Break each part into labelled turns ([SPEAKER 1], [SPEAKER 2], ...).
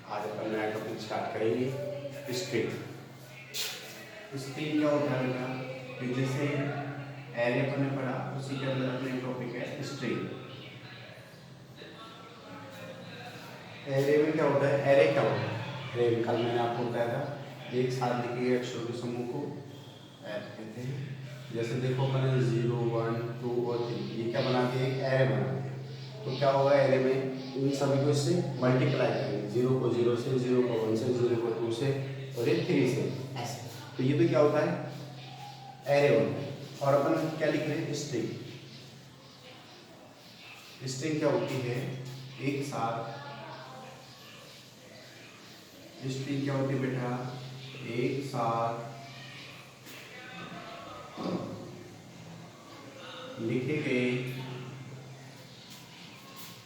[SPEAKER 1] आज अपन नया topic start करेंगे स्ट्रिंग। स्ट्रिंग क्या होता है बेटा कि जैसे एरे अपन ने पढ़ा उसी के अंदर अपने टॉपिक है स्ट्रिंग। एरे में क्या होता है, एरे क्या होता है, एरे कल मैंने आपको बताया था एक साथ लिखे गए अक्षरों के समूह को एरे कहते हैं। जैसे देखो मैंने 0 1 2 और 3 ये क्या बना दिया, एक एरे बना दिया। तो क्या होगा एरे में, इन सभी को इससे मल्टीप्लाई करेंगे, 0 को 0 से, 0 को 1 से, 0 को 2 से और ये 3 से ऐसे। तो ये तो क्या होता है, एरे होता है। और अपन क्या लिख रहे हैं, स्ट्रिंग। स्ट्रिंग क्या होती है, एक साथ स्ट्रिंग क्या होती है बेटा, एक साथ लिखे गए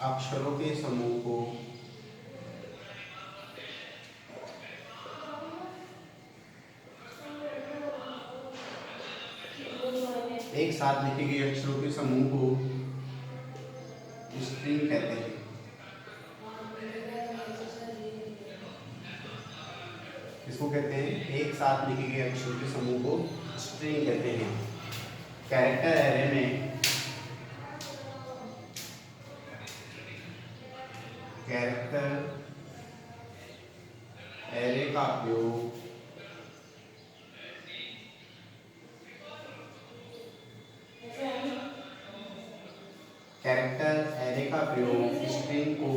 [SPEAKER 1] अक्षरों के समूह को एक साथ लिखे गए अक्षरों के समूह को स्ट्रिंग कहते हैं। इसको कहते हैं, एक साथ लिखे गए अक्षरों के समूह को स्ट्रिंग कहते हैं। कैरेक्टर एरे में कैरेक्टर एरे का उपयोग कैरेक्टर एरे का प्रयोग स्ट्रिंग को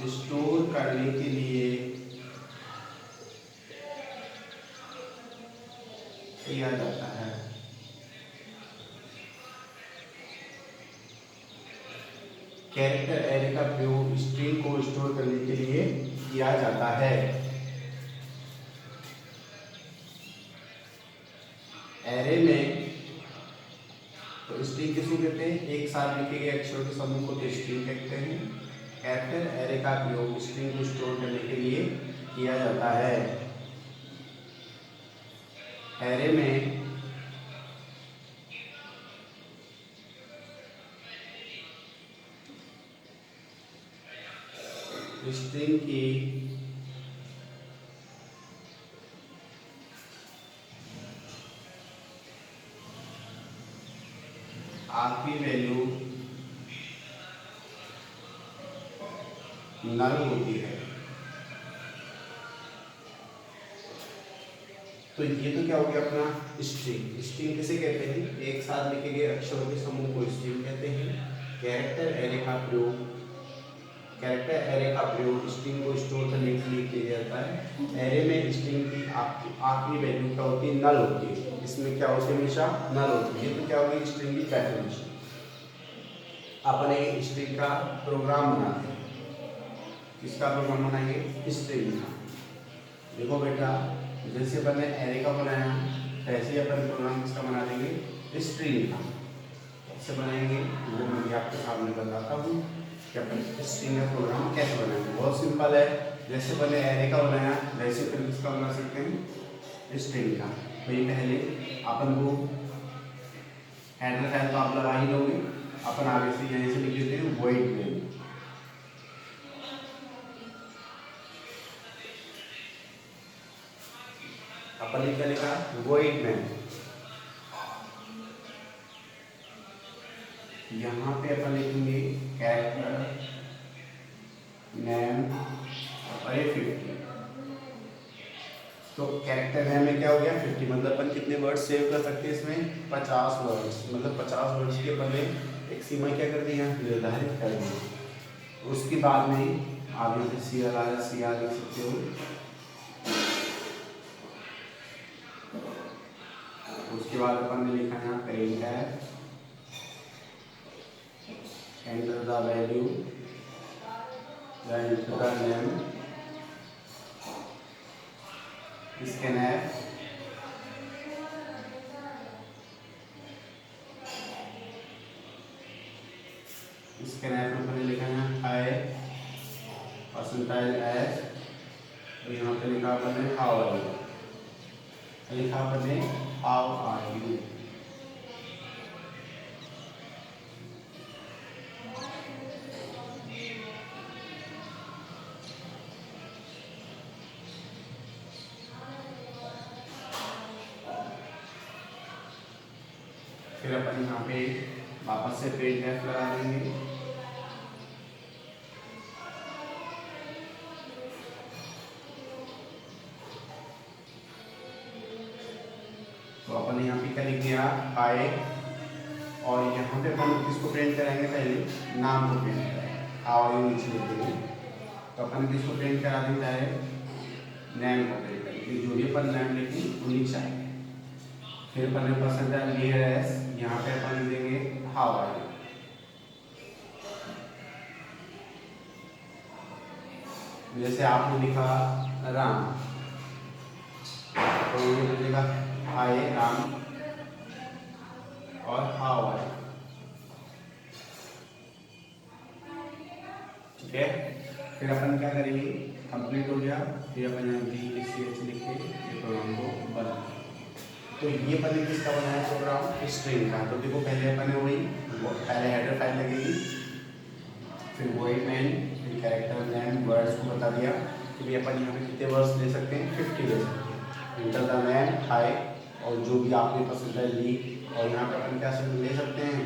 [SPEAKER 1] स्टोर करने के लिए किया जाता है। कैरेक्टर एरे का प्रयोग स्ट्रिंग को स्टोर करने के लिए किया जाता है। एरे में तो स्ट्रिंग किसको कहते हैं, एक साथ लिखे गए अक्षरों के समूह को तो स्ट्रिंग कहते हैं। कैरेक्टर एरे का प्रयोग स्ट्रिंग को स्टोर करने के लिए किया जाता है। एरे में स्ट्रिंग की आखिरी वैल्यू नल होती है। तो ये तो क्या हो गया अपना स्ट्रिंग। स्ट्रिंग किसे कहते हैं, एक साथ लिखे गए अक्षरों के समूह को स्ट्रिंग कहते हैं। कैरेक्टर एरे का प्रयोग स्ट्रिंग को स्टोर करने के लिए किया जाता है। एरे में स्ट्रिंग की आखिरी वैल्यू क्या होती है, नल होती है। इसमें क्या होती है, हमेशा नल होती है। ये तो क्या होगी स्ट्रिंग की डेफिनेशन। अपन एक स्ट्रिंग का प्रोग्राम बनाते हैं। किसका प्रोग्राम बनाएंगे, स्ट्रिंग का। देखो बेटा जैसे अपन ने एरे का बनाया वैसे ही अपन प्रोग्राम किसका बना देंगे, स्ट्रिंग का। कैसे बनाएंगे वो मैं आपके सामने बताता हूँ कि अपन स्ट्रिंग का प्रोग्राम कैसे बनाएंगे। बहुत सिंपल है, जैसे अपन ने एरे का बनाया वैसे फिर किसका बना सकते हैं, स्ट्रिंग का। तो ये पहले अपन को हेडर फाइल तो आप लगा ही लोगे। अपन आगे से यहीं से लिख देते हैं वॉइड मेन। अपन ने क्या लिखा, वॉइड मेन। यहाँ पे अपन लिखेंगे कैरेक्टर नेम और ये 50। तो कैरेक्टर नेम में क्या हो गया 50, मतलब अपन कितने वर्ड्स सेव कर सकते हैं इसमें, 50 वर्ड्स। मतलब 50 वर्ड्स के अपन ने एक सीमा क्या कर दी है, निर्धारित कर दी। उसके बाद में आप यहाँ पे CR लिख सकते हो। उसके बाद अपन ने लिखा है प्रिंट है enter the value enter the name scanner में मैंने लिखा है आई परसेंटाइल एस। तो यहाँ पे लिखा मैंने हाउ आर यू, लिखा मैंने हाउ आर यू। अपन यहाँ पे वापस से printf लगा देंगे। तो अपन यहाँ पे क्या लिख दिया हाय, और यहाँ पे अपन किसको प्रिंट कराएंगे, पहले नाम को प्रिंट कराएंगे, हाउ यू नीचे लिख देंगे। तो अपन किसको प्रिंट करा देता है, नेम को प्रिंट करेंगे, जो भी अपन नेम लिखेंगे वो नीचे आएंगे। फिर अपन ने पसंद है क्लियर एस, यहाँ पे अपन लिख देंगे हाउ आर यू। जैसे आपने लिखा राम, तो ये लिखेगा हाय राम और हाउ आर यू। ठीक है, फिर अपन क्या करेंगे, कंप्लीट हो गया, फिर अपन यहाँ BCH लिख के ये प्रोग्राम को बना। तो ये अपन किसका बनाया प्रोग्राम, स्ट्रिंग का। तो देखो पहले अपन ने वही, पहले हेडर फाइल लगेगी, फिर वही मेन, फिर कैरेक्टर नेम वर्ड्स को बता दिया कि भाई अपन यहाँ पे कितने वर्ड्स ले सकते हैं, 50 ले सकते हैं। इंटर द नेम हाय, और जो भी आपने पसंद है ली, और यहाँ पे अपन क्या ले सकते हैं,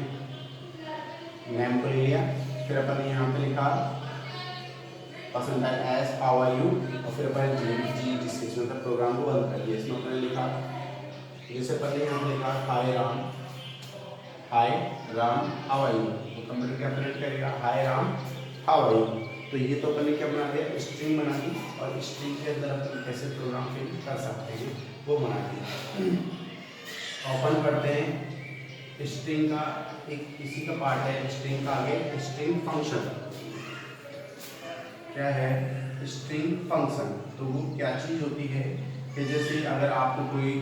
[SPEAKER 1] नेम को ले लिया, फिर अपन ने यहाँ पे लिखा पसंद है एस हाउ आर यू, और फिर अपन जी डिस्क्रिप्शन का प्रोग्राम को बंद कर दिया। इसमें अपन ने लिखा, जैसे पहले यहाँ पे लिखा हाय राम हाउ आर यू, तो कंप्यूटर क्या प्रिंट करेगा हाय राम हाउ आर यू। तो ये तो अपन ने क्या बना दिया, स्ट्रिंग बना दी, और स्ट्रिंग के अंदर अपन कैसे प्रोग्राम फिल कर सकते हैं वो बना दिया। ओपन करते हैं, स्ट्रिंग का एक इसी का पार्ट है, स्ट्रिंग का आगे स्ट्रिंग फंक्शन। क्या है स्ट्रिंग फंक्शन, तो वो क्या चीज़ होती है कि जैसे अगर आपको कोई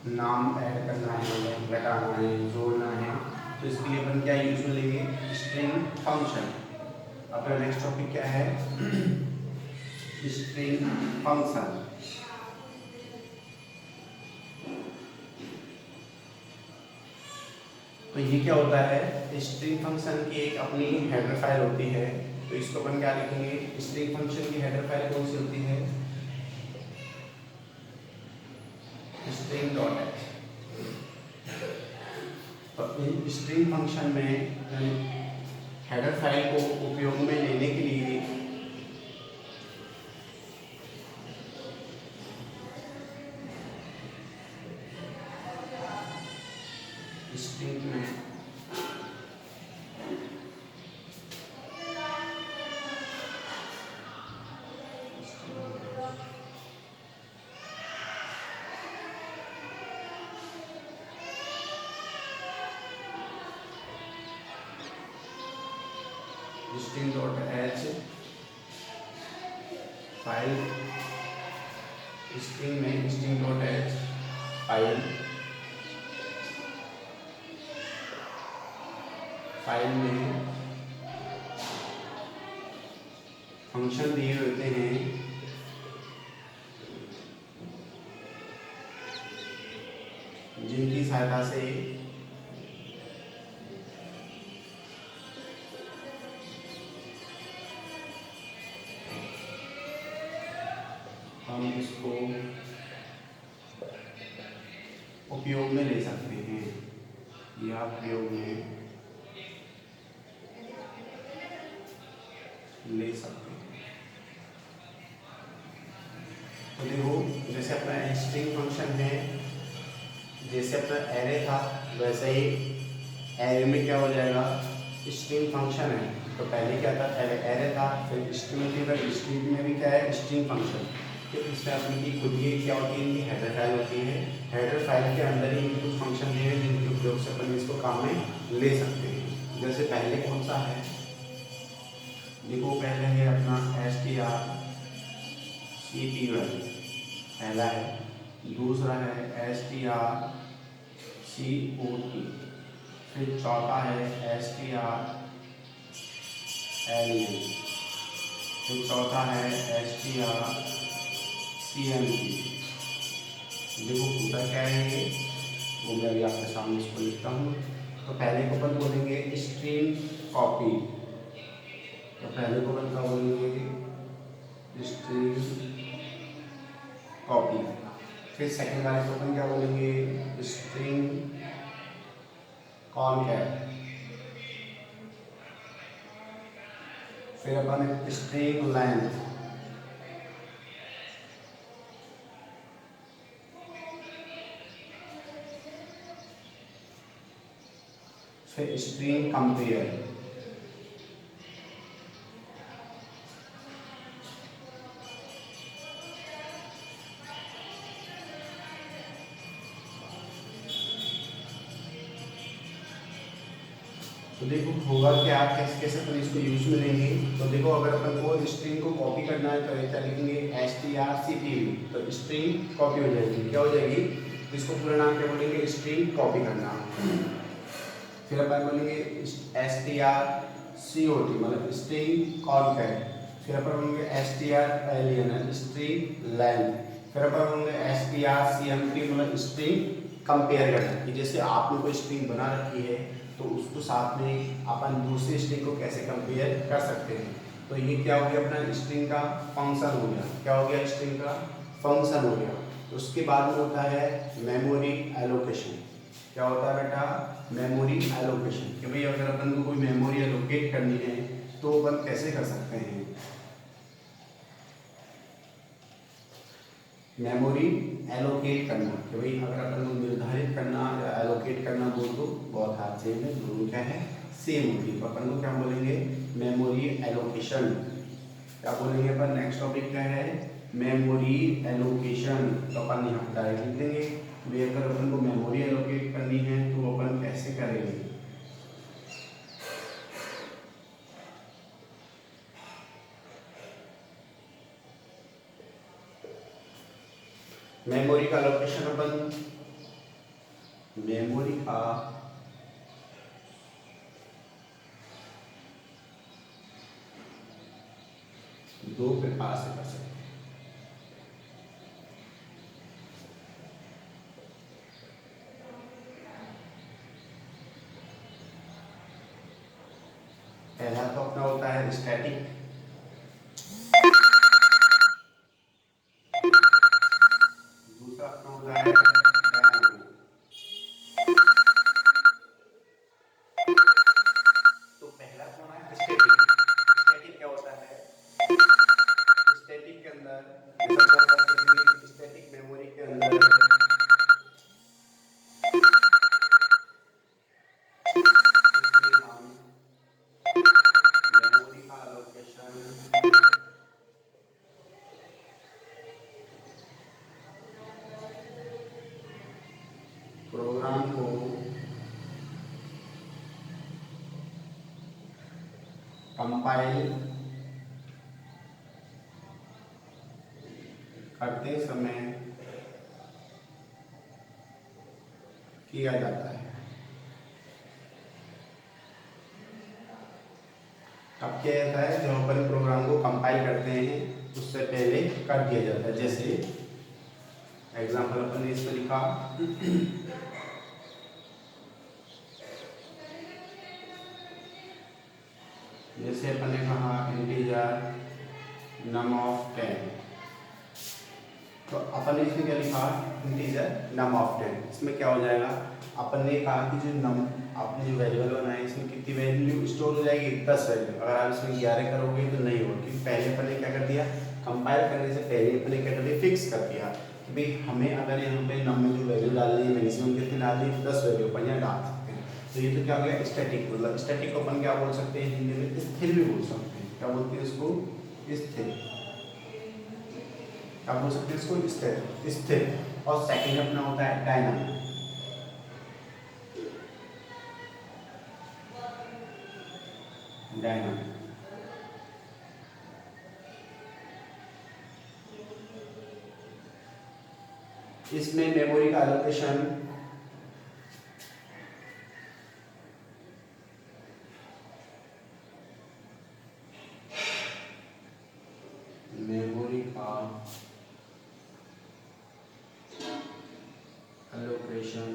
[SPEAKER 1] नाम ऐड करना है, घटाना है, जोड़ना है, तो इसके लिए अपन क्या यूज में लेंगे, स्ट्रिंग फंक्शन। अपना नेक्स्ट टॉपिक क्या है, स्ट्रिंग फंक्शन। तो ये क्या होता है, स्ट्रिंग फंक्शन की एक अपनी हेडर फाइल होती है। तो इसको अपन क्या लिखेंगे, स्ट्रिंग फंक्शन की हेडर फाइल कौन सी होती है, स्ट्रिंग डॉट एच। तो स्ट्रिंग फंक्शन में हेडर फाइल को उपयोग में लेने के लिए स्ट्रिंग में string dot H file, string में स्ट्रिंग डॉट एच फाइल में फंक्शन दिए होते हैं जिनकी सहायता से हम इसको उपयोग में ले सकते हैं, या प्रयोग में ले सकते हैं। तो देखो जैसे अपना स्ट्रिंग फंक्शन है, जैसे अपना एरे था वैसे ही एरे में क्या हो जाएगा, स्ट्रिंग फंक्शन है। तो पहले क्या था, पहले एरे था, फिर स्ट्रिंग थी, फिर स्ट्रिंग में भी क्या है स्ट्रिंग फंक्शन। तो इसमें अपनी खुद ही क्या होती है, इनकी हेडर फाइल होती है। हेडर फाइल के अंदर ही इनके कुछ फंक्शन दिए हैं जिनके उपयोग से अपन इसको काम में ले सकते हैं। जैसे पहले कौन सा है, देखो पहले है अपना str_cpy पहला है, दूसरा है str_cot, फिर चौथा है str_ln, फिर चौथा है str_cmp। देखो पूरा क्या है ये, वो मैं अभी आपके सामने इसको लिखता हूँ। तो पहले को अपन बोलेंगे स्ट्रिंग कॉपी, तो पहले को अपन क्या बोलेंगे स्ट्रिंग कॉपी, फिर सेकंड वाले को अपन क्या बोलेंगे स्ट्रिंग कॉनकैट। फिर अपन स्ट्रिंग लेंथ, फिर स्ट्रिंग कंपेयर, तो देखो होगा क्या, कैसे कैसे अपन इसको यूज में लेंगे। तो देखो अगर अपन को स्ट्रिंग को कॉपी करना है तो क्या लिखेंगे, strcpy, तो स्ट्रिंग कॉपी हो जाएगी, क्या हो जाएगी, इसको पूरा नाम क्या बोलेंगे, स्ट्रिंग कॉपी करना। फिर अपन बोलेंगे strcot मतलब स्ट्रिंग कॉनकैट, फिर अपन बोलेंगे strlen स्ट्रिंग लेंथ, फिर अपन बोलेंगे strcmp मतलब स्ट्रिंग कंपेयर करना, कि जैसे आपने कोई स्ट्रिंग बना रखी है तो उसको साथ में अपन दूसरी स्ट्रिंग को कैसे कंपेयर कर सकते हैं। तो ये क्या हो गया, अपना स्ट्रिंग का फंक्शन हो गया, क्या हो गया, स्ट्रिंग का फंक्शन हो गया। उसके बाद में होता है मेमोरी एलोकेशन। क्या होता है बेटा, मेमोरी एलोकेशन, कि भाई अगर अपन को कोई मेमोरी एलोकेट करनी है तो अपन कैसे कर सकते हैं। मेमोरी एलोकेट करना, कि भाई अगर अपन को निर्धारित करना या एलोकेट करना बोल तो बहुत हाथ से है, दोनों क्या है, सेम होती है। तो अपन को क्या बोलेंगे, मेमोरी एलोकेशन। क्या बोलेंगे अपन, नेक्स्ट टॉपिक क्या है, मेमोरी एलोकेशन। तो अपन यहाँ डायरेक्ट लिख देंगे, भाई अगर अपन को मेमोरी एलोकेट करनी है तो अपन कैसे करेंगे। मेमोरी का लोकेशन अपन, मेमोरी का दो प्रकार से कर सकते हैं। पहला तो अपना होता है स्टैटिक, दूसरा अपना होता है डायनामिक। तो पहला कौन है, स्टैटिक। स्टैटिक क्या होता है, स्टैटिक के अंदर स्टैटिक मेमोरी के अंदर हम मेमोरी का लोकेशन प्रोग्राम को कंपाइल करते समय किया जाता है। अब क्या होता है, जब अपन प्रोग्राम को कंपाइल करते हैं उससे पहले कर दिया जाता है। जैसे एग्जांपल अपन ने इसमें लिखा, जैसे अपन ने कहा इंटीजर नम ऑफ 10, तो अपन ने इसमें क्या लिखा, इंटीजर नम ऑफ 10। इसमें क्या हो जाएगा, अपन ने कहा कि जो नम आपने जो वेरिएबल बनाया इसमें कितनी वैल्यू स्टोर हो जाएगी, 10 वैल्यू। अगर आप इसमें 11 करोगे तो नहीं होगा, क्योंकि पहले अपन ने क्या कर दिया, कंपाइल करने से पहले अपन ने क्या कर दिया, फिक्स कर दिया कि भाई हमें अगर यहाँ पे नम में जो वैल्यू डालनी है, मैक्सिमम कितनी डालनी है, 10 वैल्यू अपन यहाँ डाल सकते हैं। तो ये तो क्या हो गया, स्टैटिक। मतलब स्टैटिक को अपन क्या बोल सकते हैं हिंदी में, स्थिर भी बोल सकते हैं। क्या बोलते हैं इसको, स्थिर। क्या बोल सकते हैं इसको, स्थिर, स्थिर। और सेकंड अपना होता है डायनामिक। डायनामिक इसमें मेमोरी का एलोकेशन मेमोरी का एलोकेशन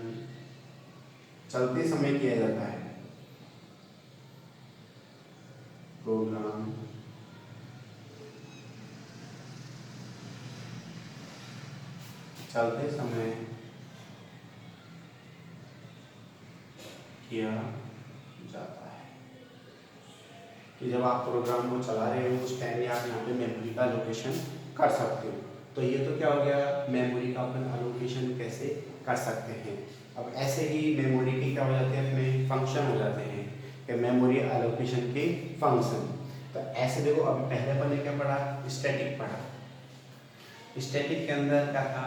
[SPEAKER 1] चलते समय किया जाता है। प्रोग्राम चलते समय किया जाता है कि जब आप प्रोग्राम को चला रहे हो उस टाइम में आप यहाँ पे मेमोरी का एलोकेशन कर सकते हो। तो ये तो क्या हो गया, मेमोरी का अपन एलोकेशन कैसे कर सकते हैं। अब ऐसे ही मेमोरी के क्या हो जाते हैं, अपने फंक्शन हो जाते हैं कि मेमोरी एलोकेशन के फंक्शन। तो ऐसे देखो, अभी पहले अपन ने क्या पढ़ा, स्टैटिक पढ़ा। स्टैटिक के अंदर क्या था,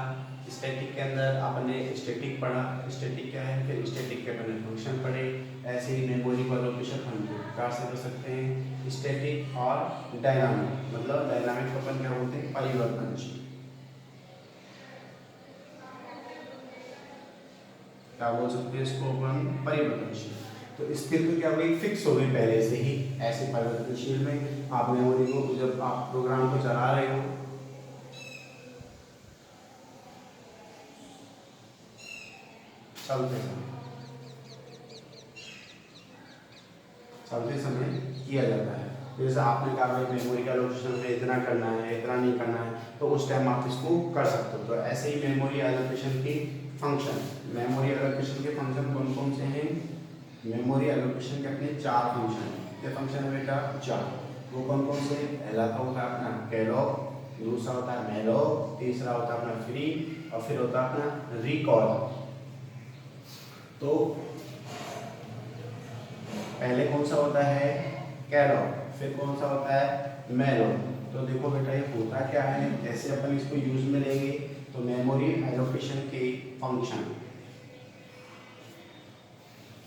[SPEAKER 1] स्टैटिक के अंदर आपने स्टैटिक पढ़ा, स्टैटिक क्या है, फिर स्टैटिक के अपने फंक्शन पढ़े। ऐसे ही मेमोरी को एलोकेशन हम दो प्रकार से कर सकते हैं, स्टैटिक और डायनामिक। मतलब डायनामिक को अपन क्या बोलते हैं, परिवर्तनशील। क्या बोल सकते हैं इसको अपन, परिवर्तनशील। तो इसके तो क्या हुई, फिक्स हो गई पहले से ही। ऐसे परिवर्तनशील में आप मेमोरी को जब आप प्रोग्राम को चला रहे हो चलते समय किया जाता है। जैसे आपने कहा भाई मेमोरी का एलोकेशन में इतना करना है, इतना नहीं करना है, तो उस टाइम आप इसको कर सकते हो। तो ऐसे ही मेमोरी एलोकेशन के फंक्शन, मेमोरी एलोकेशन के फंक्शन कौन कौन से हैं, मेमोरी एलोकेशन के अपने 4 फंक्शन हैं। ये फंक्शन है बेटा 4। वो कौन कौन से, पहला तो होता है अपना कैलॉग, दूसरा होता है मेलॉग, तीसरा होता है अपना फ्री, और फिर होता है अपना रिकॉल। तो पहले कौन सा होता है, कैलॉग, फिर कौन सा होता है, मेलॉग। तो देखो बेटा ये होता क्या है, जैसे अपन इसको यूज में लेंगे तो मेमोरी एलोकेशन के फंक्शन,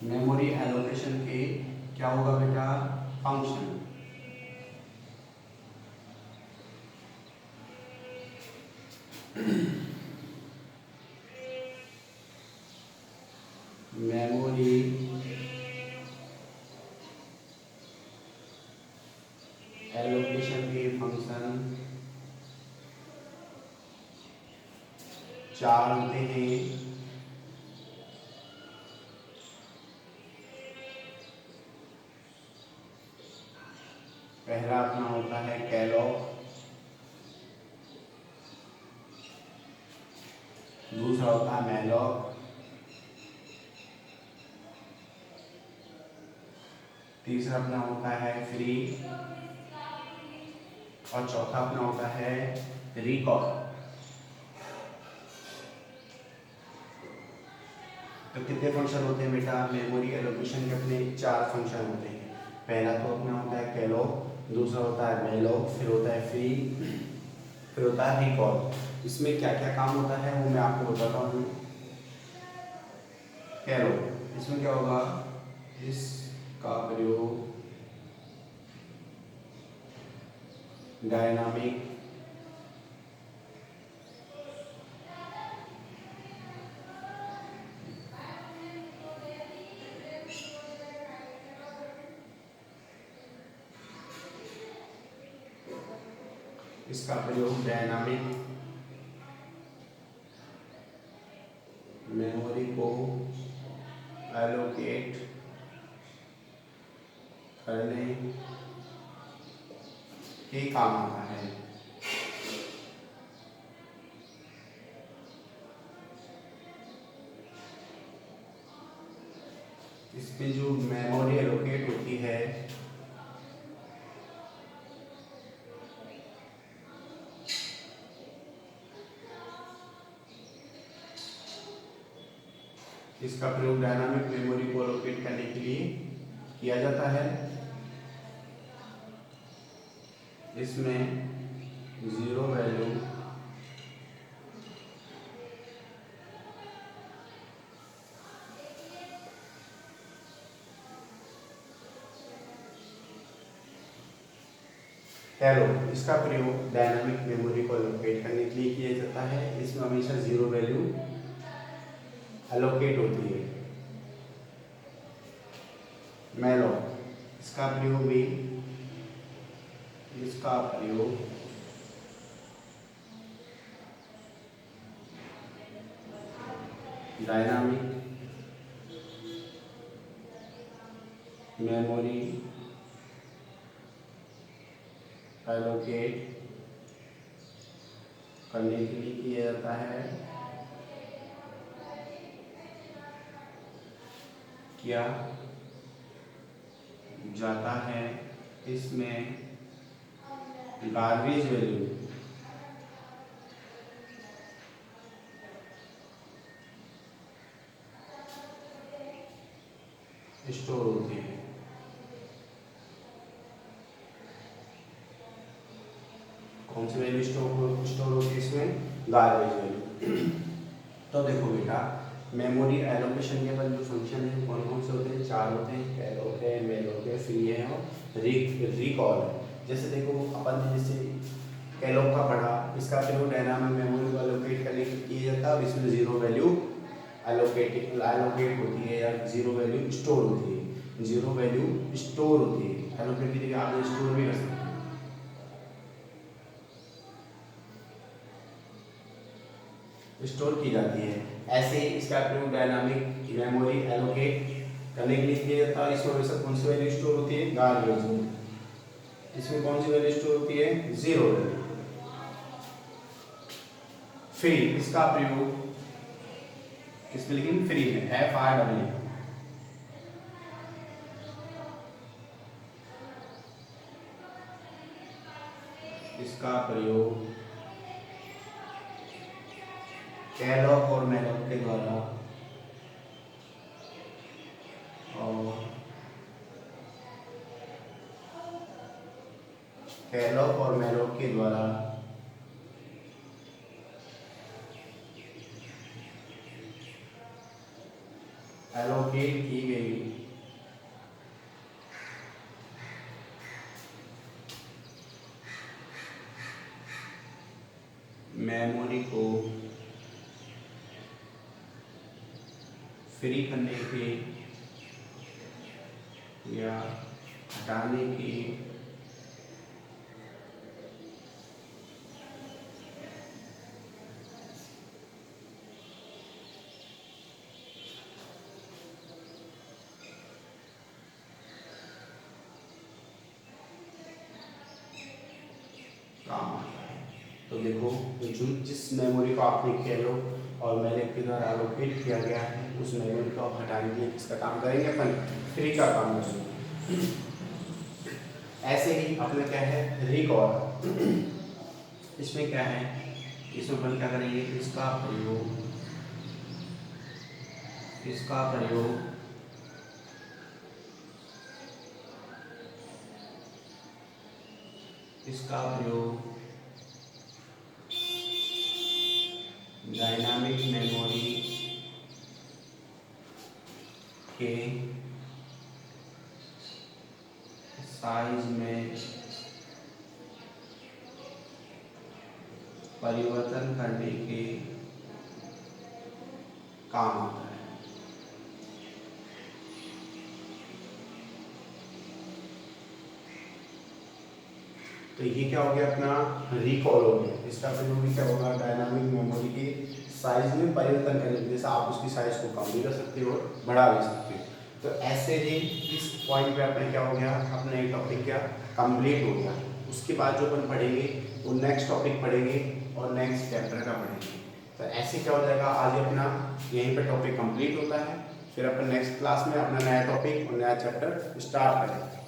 [SPEAKER 1] मेमोरी एलोकेशन के क्या होगा बेटा, फंक्शन। मेमोरी एलोकेशन के फंक्शन 4 होते हैं। पहला अपना होता है कैलॉग, दूसरा होता है मेलॉग, तीसरा अपना होता है फ्री, और चौथा अपना होता है रिकॉल। तो कितने फंक्शन होते हैं बेटा, मेमोरी एलोकेशन के अपने 4 फंक्शन होते हैं। पहला तो अपना होता है कैलॉग, दूसरा होता है मेलॉग, फिर होता है फ्री, फिर होता है रिकॉल। इसमें क्या क्या काम होता है वो मैं आपको बताता हूँ। कैलॉग, इसमें क्या होगा, इसका प्रयोग डायनामिक इसका प्रयोग डायनामिक मेमोरी को एलोकेट करने के काम आता है। इसमें जो मेमोरी एलोकेट होती है इसका प्रयोग डायनामिक मेमोरी को एलोकेट करने के लिए किया जाता है। इसमें 0 वैल्यू कैलॉग, इसका प्रयोग डायनामिक मेमोरी को एलोकेट करने के लिए किया जाता है। इसमें हमेशा 0 वैल्यू एलोकेट होती है। मेलॉग, इसका प्रयोग भी, इसका प्रयोग डायनामिक मेमोरी एलोकेट करने के लिए किया जाता है। किया जाता है, इसमें गार्बेज वैल्यू स्टोर होती है। कौन सी वैल्यू स्टोर होती है इसमें? Garbage value. तो देखो बेटा, मेमोरी एलोकेशन के बाद जो फंक्शन है कौन कौन से होते हैं? 4 होते हैं, कैलोक है, मेलोक है, फ्री है और रिकॉल है। जैसे देखो अपन ने जैसे कैलोक का पढ़ा, इसका प्रयोग डायनामिक मेमोरी को एलोकेट करने के लिए किया जाता है और इसमें जीरो वैल्यू एलोकेट होती है या जीरो वैल्यू स्टोर होती है। जीरो वैल्यू स्टोर होती है, एलोकेट की जगह आप स्टोर भी कर सकते हैं। स्टोर की जाती है। ऐसे ही इसका प्रयोग डायनामिक मेमोरी एलोकेट करने के लिए किया जाता है। इसमें हमेशा कौन सी वैल्यू स्टोर होती है? गार्बेज। इसमें कौन सी वैल्यू स्टोर होती है? Zero value. फिर इसका प्रयोग किसमें? लेकिन फ्री में, FREE। इसका प्रयोग कैलोक और मेलोक के द्वारा और कैलोक और मेलोक के द्वारा एलोकेट की गई मेमोरी को फ्री करने के या हटाने की काम आता है। तो देखो, जो जिस मेमोरी को आपने कैलोक और मेलोक के द्वारा एलोकेट किया गया है, उस मेमोरी को आप हटाने के लिए किसका काम करेंगे? अपन फ्री का काम करेंगे। ऐसे ही अपने क्या है? रिकॉल। इसमें क्या है? इसमें अपन क्या करेंगे? इसका प्रयोग डायनामिक मेमोरी के साइज में परिवर्तन करने के काम आता है। तो ये क्या हो गया? अपना रिकॉल हो गया। इसका प्रयोग भी क्या होगा? डायनामिक मेमोरी के साइज में परिवर्तन करने के लिए। जैसे आप उसकी साइज को कम भी कर सकते हो, बढ़ा भी सकते हो। तो ऐसे ही इस पॉइंट पे अपने क्या हो गया? अपना एक टॉपिक क्या कंप्लीट हो गया। उसके बाद जो अपन पढ़ेंगे वो नेक्स्ट टॉपिक पढ़ेंगे और नेक्स्ट चैप्टर का पढ़ेंगे। तो ऐसे क्या हो जाएगा? आज अपना यहीं पे टॉपिक कंप्लीट होता है। फिर अपन नेक्स्ट क्लास में अपना नया टॉपिक और नया चैप्टर स्टार्ट करेंगे।